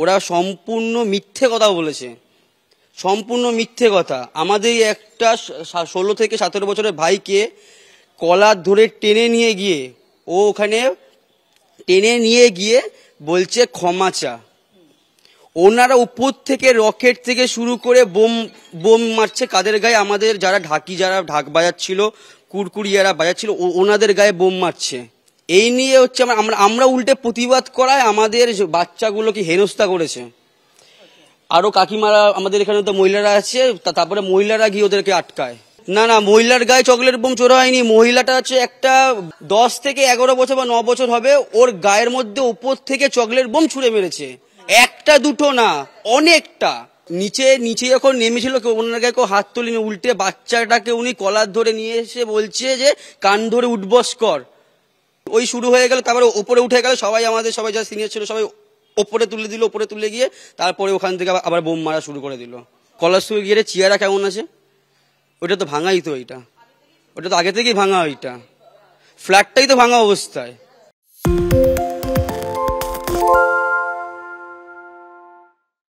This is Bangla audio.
ওরা সম্পূর্ণ মিথ্যে কথা বলেছে, সম্পূর্ণ মিথ্যে কথা। আমাদের একটা 16 থেকে 17 বছরের ভাইকে কলার ধরে টেনে নিয়ে গিয়ে ওখানে বলছে ক্ষমা চা। ওনারা উপর থেকে রকেট থেকে শুরু করে বোম মারছে কাদের গায়ে? আমাদের যারা ঢাক বাজাচ্ছিল, কুরকুরিয়ারা বাজাচ্ছিল, ওনাদের গায়ে বোম মারছে। এই নিয়ে হচ্ছে আমরা উল্টে প্রতিবাদ করায় আমাদের বাচ্চাগুলোকে হেনস্থা করেছে। আরো কাকিমারা আমাদের এখানে তো মহিলারা আছে, তারপরে মহিলারা গিয়ে ওদেরকে আটকায়। না না, মহিলার গায়ে চকলেট বোম ছোড়া হয়নি। মহিলাটা হচ্ছে একটা 10 থেকে 11 বছর বা 9 বছর হবে, ওর গায়ের মধ্যে উপর থেকে চকলেট বোম ছুঁড়ে মেরেছে। একটা দুটো না, অনেকটা। নিচে যখন নেমেছিল ওনার গায়ে কেউ হাত তুলিনি, উল্টে বাচ্চাটাকে উনি কলার ধরে নিয়ে এসে বলছে যে কান ধরে উঠবস কর। ওই শুরু হয়ে গেল, তারপরে ওপরে উঠে গেল সবাই, সবাই যা সিনিয়র ছিল সবাই ওপরে তুলে দিল। ওপরে তুলে গিয়ে তারপরে ওখান থেকে আবার বোম মারা শুরু করে দিল। কলারস্কুল গিয়ে চেয়ারা কেমন আছে? ওটা তো ভাঙাই, তো ওটা তো আগে থেকেই ভাঙা। ওইটা ফ্ল্যাটটাই তো ভাঙা অবস্থায়।